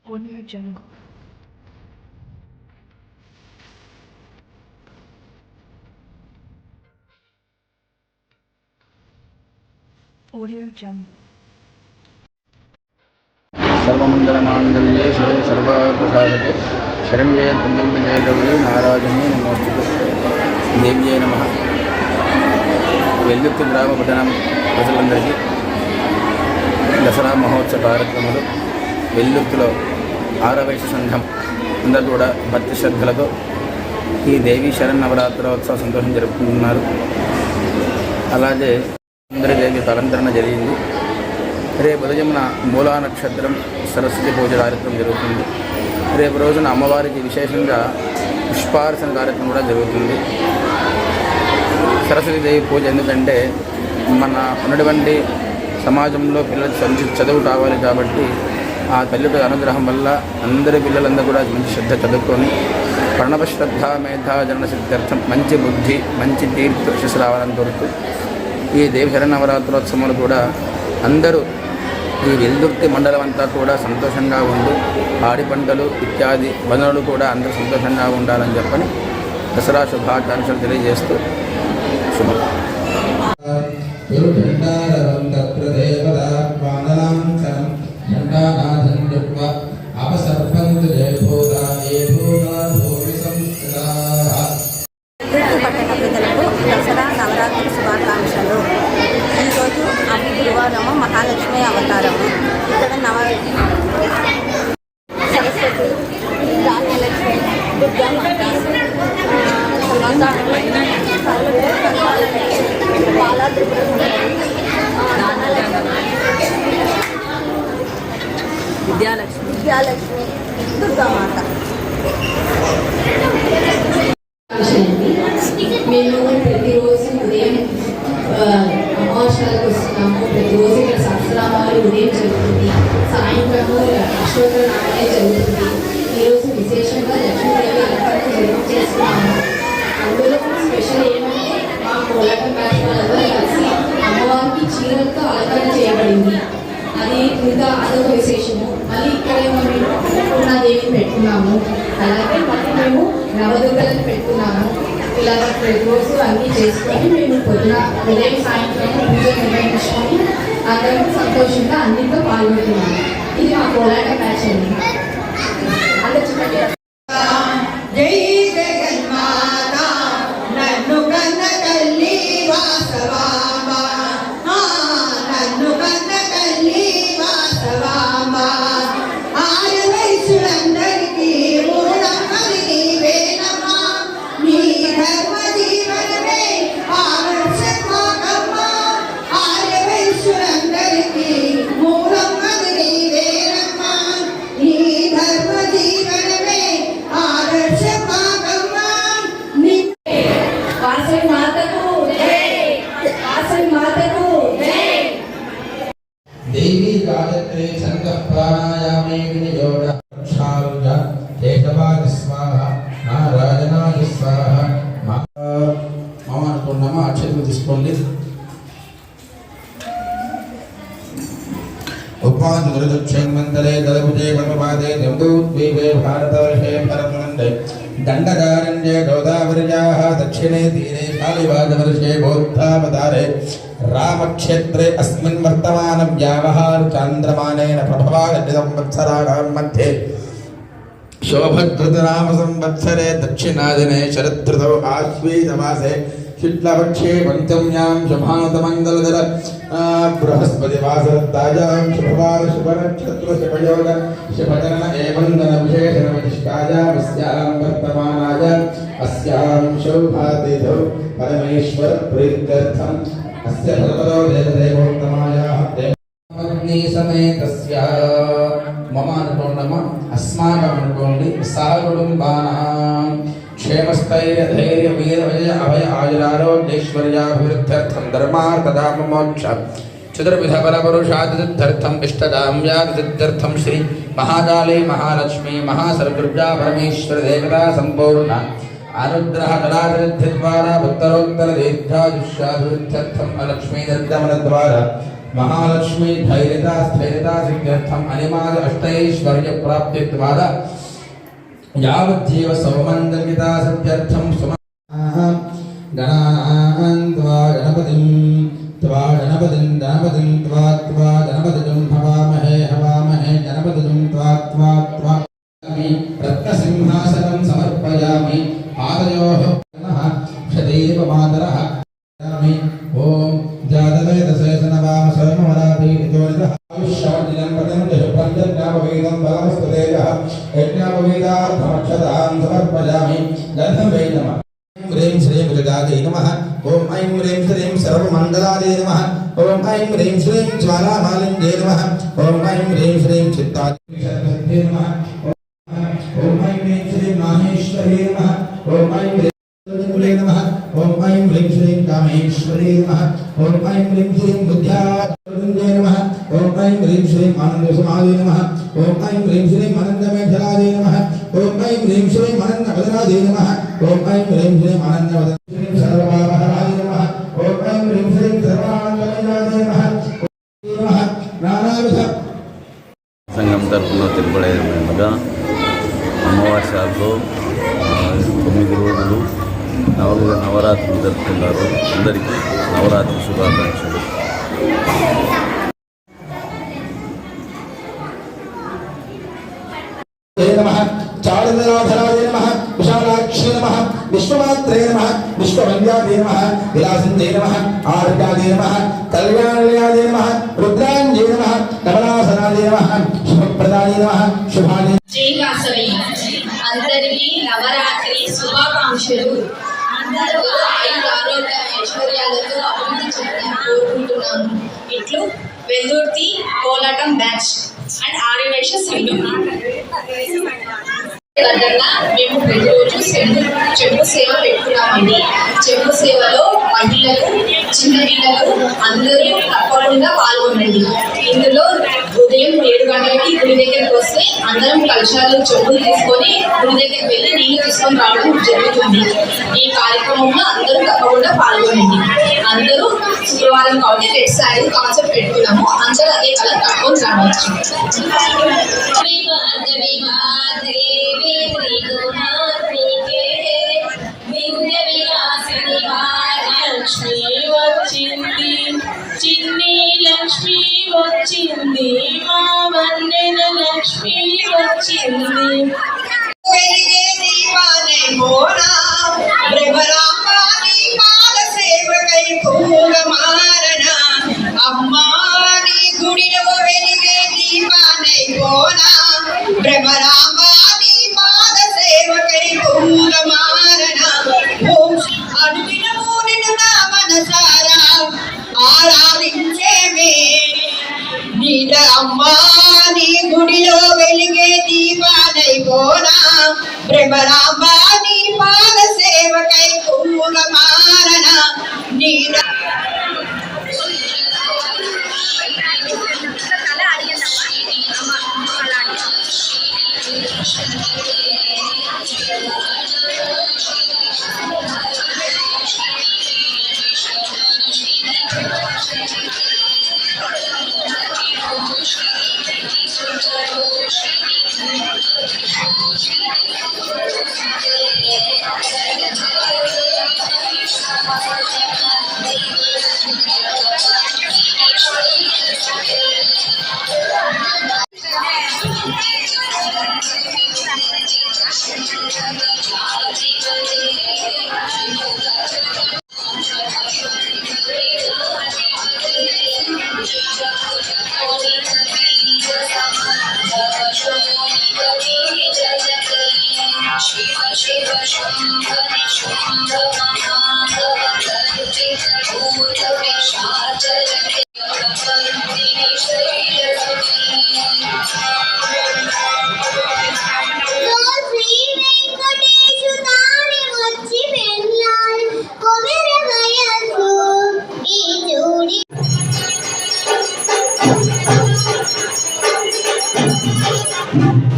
Audio Jungle. Audio Jungle. सर्वमंगलमांगल्ये शिवे सर्वार्थसाधके शरण्ये त्र्यंबके गौरी नारायणी नमोस्तुते देव्यै नमः। వెల్లుత్తి గ్రామ పట్టణం ప్రజలందరికీ దసరా మహోత్సవ కార్యక్రమాలు వెల్లుత్తిలో ఆరవైశ్య సంఘం అందరూ కూడా భక్తి శ్రద్ధలతో ఈ దేవీ శరన్నవరాత్రోత్సవ సంతోషం జరుపుకుంటున్నారు. అలాగే అందరి దేవి అలంకరణ జరిగింది. రేపు ఉదయమున మూలా నక్షత్రం సరస్వతి పూజ కార్యక్రమం జరుగుతుంది. రేపు రోజున అమ్మవారికి విశేషంగా పుష్పార్చన కార్యక్రమం కూడా జరుగుతుంది. సరస్వతీదేవి పూజ ఎందుకంటే మన ఉన్నటువంటి సమాజంలో పిల్లలు చదువు కావాలి కాబట్టి ఆ తల్లి అనుగ్రహం వల్ల అందరి పిల్లలందరూ కూడా మంచి శ్రద్ధ చదువుకొని ప్రణవ శ్రద్ధ మేధా జనన సిద్ధార్థం మంచి బుద్ధి మంచి తీర్థ యశస్సు రావాలని కోరుతూ ఈ దేవి శరన్నవరాత్రోత్సవాలు కూడా అందరూ ఈ వెల్దుర్తి మండలం అంతా కూడా సంతోషంగా ఉండి పాడి పంటలు ఇత్యాది వనరులు కూడా అందరూ సంతోషంగా ఉండాలని చెప్పని దసరా శుభాకాంక్షలు తెలియజేస్తూ శుభం. దసరా నవరాత్రి శుభాకాంక్షలు. ఈరోజు గురువారము మహాలక్ష్మి అవతారము. ఇక్కడ సరస్వతి ధాన్యలక్ష్మి దుర్గామాత విద్యాలక్ష్మి దుర్గామాత. మేము ప్రతిరోజు ఉదయం అమావాస్యాలకు వస్తున్నాము. ప్రతిరోజు ఇక్కడ సహస్రనామాలు ఉదయం జరుగుతుంది, సాయంత్రము అష్టోత్తర నామాలే జరుగుతుంది. ఈరోజు విశేషంగా లక్ష్మీదేవి అలంకరణ చేస్తున్నాము. అందులో స్పెషల్ ఏమంటే మా కోలాటం బ్యాచ్ వాళ్ళందరూ కలిసి అమ్మవారికి చీరలతో అలంకరణ చేయబడింది. అది ఇంకా అదొక విశేషము. మళ్ళీ ఇక్కడేమో మేము పూర్ణాదేవిని పెట్టుకున్నాము. అలాగే మళ్ళీ మేము నవదుర్గలను పెట్టుకున్నాము. ఇలాగ ప్రతిరోజు అన్నీ చేసుకొని మేము పొద్దున ఉదయం సాయంత్రం పూజ నిర్వహించుకొని అందరం సంతోషంగా అన్నింటితో పాల్గొంటున్నాము. ఇది మా కోలాట బ్యాచ్ అండి. జై జగన్మాత నన్ను కన్న తల్లి వాసవామ, నన్ను కన్న తల్లి వాసవామ. ఆరు వయసులందరికీ మూడమ్మది నీవేనమ్మా, నీ ధర్మ జీవనమే ఆదర్శమాగమ్మ. ఆరు వయసులందరికీ మూడమ్మది నీవేనమ్మా, నీ ధర్మ జీవనమే ఆదర్శమాగమ్మ. వాసవి మాతకు జై, వాసవి మాతకు జై. देवी गायत्री छंद प्राणायामे विनियोग क्षारुज केशवाय स्वाहा नारायणाय स्वाहा. మమ అనుకున్నామా అక్షతలు తీసుకోండి. ఉపాధి గురుదక్షేమంతరే దళభుజే పరమపాదే జంబూద్వీపే భారతవర్షే పరమనందే దండకారణ్యే గోదావర్యాః దక్షిణే తీరే కాళివాజవర్షే బౌద్ధావతారే రామక్షేత్రే అస్మిన్ వర్తమాన వ్యావహార చాంద్రమానేన ప్రభవాగతి సంవత్సరాణాం మధ్యే శోభద్రుతనామ సంవత్సరే దక్షిణాదినే శరదృతౌ ఆశ్వీజమాసే శుక్లపక్షే పంచమ్యాం శుభానతమంగళధర బృహస్పతివాసరత్తాయాం శుభవార శుభనక్షత్ర శుభయోగ శుభచరణ ఏవందన విశేషణ విశిష్టాయామస్యాం వర్తమానాయ అస్యాం శోభాతిథౌ పరమేశ్వర ప్రీత్యర్థం అస్య ఫలపదో దేవదేవోత్తమాయాః అగ్ని సమేతస్య మమ అనుకోండమ్మా, అస్మాకం అనుకోండి. సహ కుటుంబానాం క్షేమస్థైర్య ధైర్య వీర విజయ అభయ ఆయురారోగ్యైశ్వర్యాభివృద్ధ్యర్థం ధర్మార్థకామ మోక్ష చతుర్విధ పరపురుషాదిర్థం ఇష్టదాం వ్యాధిర్థం శ్రీ మహాకాళీ మహాలక్ష్మి మహాసర్వదుర్గా పరమేశ్వర దేవతా సంపూర్ణ అనుగ్రహ కళాసిద్ధి ద్వారా ఉత్తరోత్తర దీర్ఘాయుష్యాభివృద్ధ్యర్థం లక్ష్మీ నిర్గమన ద్వారా महालक्ष्मी धैर्यता स्थैर्यता सिद्ध्यर्थम अनिमाद अष्टैश्वर्य प्राप्ति द्वारा यावज्जीव सौमंदलिता सिद्ध्यर्थम गणपतिं गणपतिं हवामहे गणपतिं रत्नसिंहासनं समर्पयामि पादयोः क्षदेव मातरः ओम जातवेदसेसनवाम सर्वमराधि जोनितः आयुष्यवदिनं पदं जशुपञ्चज्ञापवेदं बलमस्तुतेजः यज्ञापवेदार्थमक्षतां समर्पयामि गन्धवे नमः ह्रीं श्रीं गजायै नमः ओम ऐं ह्रीं श्रीं सर्वमण्डलायै नमः ओम ऐं ह्रीं श्रीं ज्वालामालिन्यै नमः ओम ऐं ह्रीं श्रीं चित्तादिशक्तिये नमः ओम ऐं ह्रीं श्रीं माहेश्वर्यै नमः ओम ऐं ह्रीं नमः ओम ऐं ह्रीं श्रीं कामेश्वर्यै नमः ओम ऐं ह्रीं श्रीं बुद्ध्याय नमः ओम ऐं ह्रीं श्रीं आनन्दसमायै नमः ओम ऐं ह्रीं श्रीं आनन्दमेखलायै नमः ओम ऐं ह्रीं श्रीं आनन्दवदनायै नमः ओम ऐं ह्रीं श्रीं आनन्दवदनायै सर्वभावहराय नमः ओम ऐं ह्रीं श्रीं सर्वानन्दमयाय नमः नानाविध సంఘం తరఫున తెలుపడేదనగా అమావాస్యలో 9 రోజులు నవరాత్రులు జరుపుతున్నారు. అందరికీ నవరాత్రి శుభాకాంక్షలు. चारुदलाधराय नमः विशालाक्षी नमः विश्वमात्रे नमः विश्ववन्द्याय नमः विलासिते नमः आर्याय नमः कल्याणलयाय नमः रुद्राञ्जय नमः कमलासनाय नमः शुभप्रदाय नमः शुभानि जय वासवी అందరికీ నవరాత్రి శుభాకాంక్షలు. అందరూ ఆయుర ఆరోగ్య ఐశ్వర్యాలతో అభివృద్ధి చెందాలని కోరుకుంటున్నాము. ఇట్లు వెల్దుర్తి కోలాటం బ్యాచ్ అండ్ ఆర్యవైశ్య సంఘం. మేము ప్రతిరోజు చెంబు సేవ పెట్టుకున్నామండి. చెంబు సేవలో మహిళలు చిన్నపిల్లలు అందరూ తప్పకుండా పాల్గొనండి. ఇందులో ఉదయం 7 గంటలకి గుడి దగ్గరికి వస్తే అందరం కలశాలు చెంబులు తీసుకొని గుడి దగ్గరికి వెళ్ళి నీళ్లు తీసుకొని రావడం జరుగుతుంది. ఈ కార్యక్రమంలో అందరూ తప్పకుండా పాల్గొనండి. అందరూ శుక్రవారం కాబట్టి రెడ్ శారీ కాన్సెప్ట్ పెట్టుకున్నాము. అందరూ అదే కలర్ కట్టుకొని రావచ్చు. లక్ష్మి వచ్చింది, చిన్ని లక్ష్మి వచ్చింది, మా వన్నెల లక్ష్మి వచ్చింది. వెలిగే దీపానే మోనా బ్రహ్మరాంబాని పాద సేవకై పూగమారణ అమ్మా నీ గుడిలో వెలిగే దీపానే మోనా బ్రహ్మరాంబాని పాద సేవకై పూగమారణ ఓం అనుదినము నిన్ను నా మనసారా ఆరాధించేమే నీడ అమ్మా నీ గుడిలో వెలిగే దీపానై పోనా బ్రహ్మరాంబా నీ పాద సేవకై పూగమారణ నీడ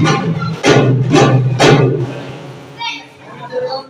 Thank you.